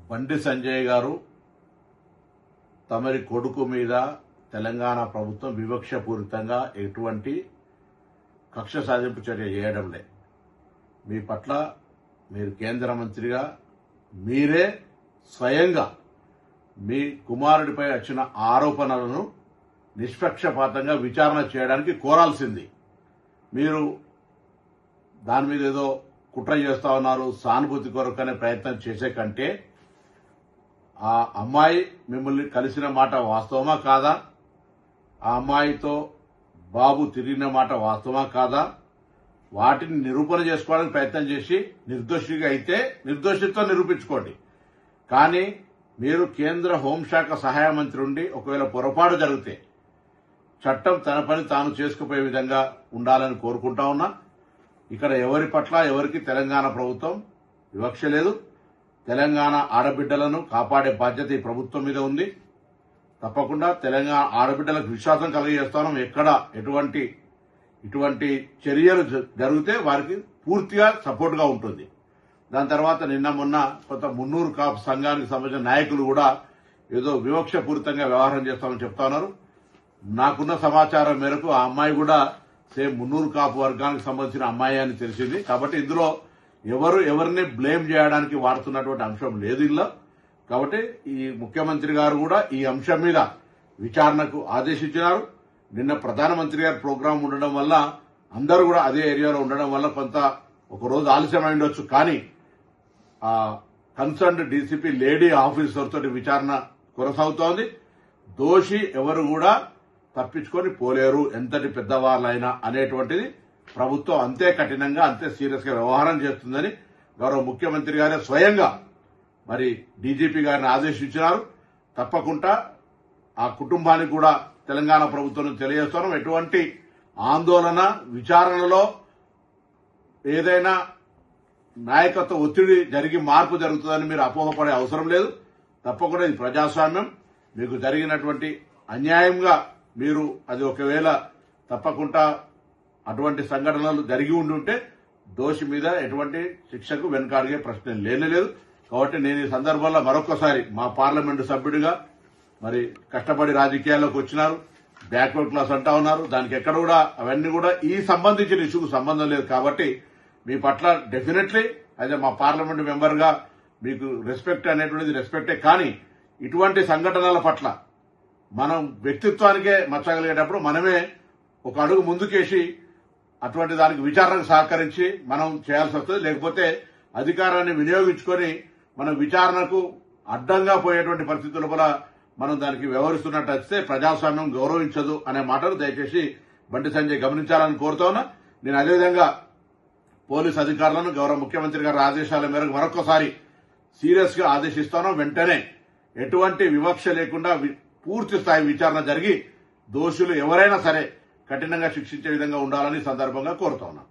బండి సంజయ్ గారు తమరి కొడుకు మీద తెలంగాణ ప్రభుత్వం వివక్షపూరితంగా ఎటువంటి కక్ష సాధింపు చర్య చేయడంలే. మీ పట్ల మీరు కేంద్ర మంత్రిగా మీరే స్వయంగా మీ కుమారుడిపై వచ్చిన ఆరోపణలను నిష్పక్షపాతంగా విచారణ చేయడానికి కోరాల్సింది. మీరు దాని మీద ఏదో కుట్ర చేస్తా ఉన్నారు, సానుభూతి కొరకనే ప్రయత్నం చేసే కంటే ఆ అమ్మాయి మిమ్మల్ని కలిసిన మాట వాస్తవమా కాదా, ఆ అమ్మాయితో బాబు తిరిగిన మాట వాస్తవమా కాదా, వాటిని నిరూపణ చేసుకోవడానికి ప్రయత్నం చేసి నిర్దోషిగా అయితే నిర్దోషిత్వం నిరూపించుకోండి. కానీ మీరు కేంద్ర హోంశాఖ సహాయ మంత్రి ఉండి ఒకవేళ పొరపాటు జరిగితే చట్టం తన పని తాను చేసుకుపోయే విధంగా ఉండాలని కోరుకుంటా ఉన్నా. ఇక్కడ ఎవరి పట్ల ఎవరికి తెలంగాణ ప్రభుత్వం వివక్ష లేదు. తెలంగాణ ఆడబిడ్డలను కాపాడే బాధ్యత ఈ ప్రభుత్వం మీద ఉంది. తప్పకుండా తెలంగాణ ఆడబిడ్డలకు విశ్వాసం కలిగజేస్తాం. ఎక్కడ ఇటువంటి చర్యలు జరిగితే వారికి పూర్తిగా సపోర్ట్ గా ఉంటుంది. దాని తర్వాత నిన్న మొన్న కొంత మున్నూరు కాపు సంఘానికి సంబంధించిన నాయకులు కూడా ఏదో వివక్షపూరితంగా వ్యవహారం చేస్తామని చెప్తా ఉన్నారు. నాకున్న సమాచారం మేరకు ఆ అమ్మాయి కూడా సేమ్ మున్నూరు కాపు వర్గానికి సంబంధించిన అమ్మాయి అని తెలిసింది. కాబట్టి ఇందులో ఎవరిని బ్లేమ్ చేయడానికి వాడుతున్నటువంటి అంశం లేదు ఇందులో. కాబట్టి ఈ ముఖ్యమంత్రి గారు కూడా ఈ అంశం మీద విచారణకు ఆదేశించినారు. నిన్న ప్రధానమంత్రి గారి ప్రోగ్రాం ఉండడం వల్ల అందరూ కూడా అదే ఏరియాలో ఉండడం వల్ల కొంత ఒక రోజు ఆలస్యమై ఉండొచ్చు. కానీ ఆ కన్సర్న్డ్ డీసీపీ లేడీ ఆఫీసర్ తోటి విచారణ కొనసాగుతోంది. దోషి ఎవరు కూడా తప్పించుకొని పోలేరు, ఎంతటి పెద్దవాళ్ళైనా అనేటువంటిది ప్రభుత్వం అంతే కఠినంగా అంతే సీరియస్ గా వ్యవహారం చేస్తుందని గౌరవ ముఖ్యమంత్రి గారే స్వయంగా మరి డీజీపీ గారిని ఆదేశించినారు. తప్పకుండా ఆ కుటుంబానికి కూడా తెలంగాణ ప్రభుత్వం తెలియజేస్తున్నాం. ఎటువంటి ఆందోళన విచారణలో ఏదైనా నాయకత్వ ఒత్తిడి జరిగి మార్పు జరుగుతుందని మీరు అపోహపడే అవసరం లేదు. తప్పకుండా ఇది ప్రజాస్వామ్యం. మీకు జరిగినటువంటి అన్యాయంగా మీరు అది ఒకవేళ తప్పకుండా అటువంటి సంఘటనలు జరిగి ఉండుంటే దోషి మీద ఎటువంటి శిక్షకు వెనుకాడిగే ప్రశ్న లేనేలేదు. కాబట్టి నేను ఈ సందర్భంలో మరొకసారి మా పార్లమెంటు సభ్యుడిగా మరి కష్టపడి రాజకీయాల్లోకి వచ్చినారు, బ్యాక్వర్డ్ క్లాస్ అంటా ఉన్నారు. దానికి ఎక్కడ కూడా అవన్నీ కూడా ఈ సంబంధించిన ఇష్యూకు సంబంధం లేదు. కాబట్టి మీ పట్ల డెఫినెట్లీ అయితే మా పార్లమెంటు మెంబర్ గా మీకు రెస్పెక్ట్ అనేటువంటిది రెస్పెక్టే. కానీ ఇటువంటి సంఘటనల పట్ల మనం వ్యక్తిత్వానికే మచ్చగలిగేటప్పుడు మనమే ఒక అడుగు ముందుకేసి అటువంటి దానికి విచారణకు సహకరించి మనం చేయాల్సి వస్తుంది. లేకపోతే అధికారాన్ని వినియోగించుకొని మనం విచారణకు అడ్డంగా పోయేటువంటి పరిస్థితుల వల్ల మనం దానికి వ్యవహరిస్తున్నట్టు వస్తే ప్రజాస్వామ్యం గౌరవించదు అనే మాటలు దయచేసి బండి సంజయ్ గమనించాలని కోరుతా ఉన్నా. నేను అదేవిధంగా పోలీసు అధికారులను గౌరవ ముఖ్యమంత్రి గారి ఆదేశాల మేరకు మరొకసారి సీరియస్ గా ఆదేశిస్తాను. వెంటనే ఎటువంటి వివక్ష లేకుండా పూర్తి స్థాయి విచారణ జరిగి దోషులు ఎవరైనా సరే కఠినంగా శిక్షించే విధంగా ఉండాలని సందర్భంగా కోరుతా ఉన్నా.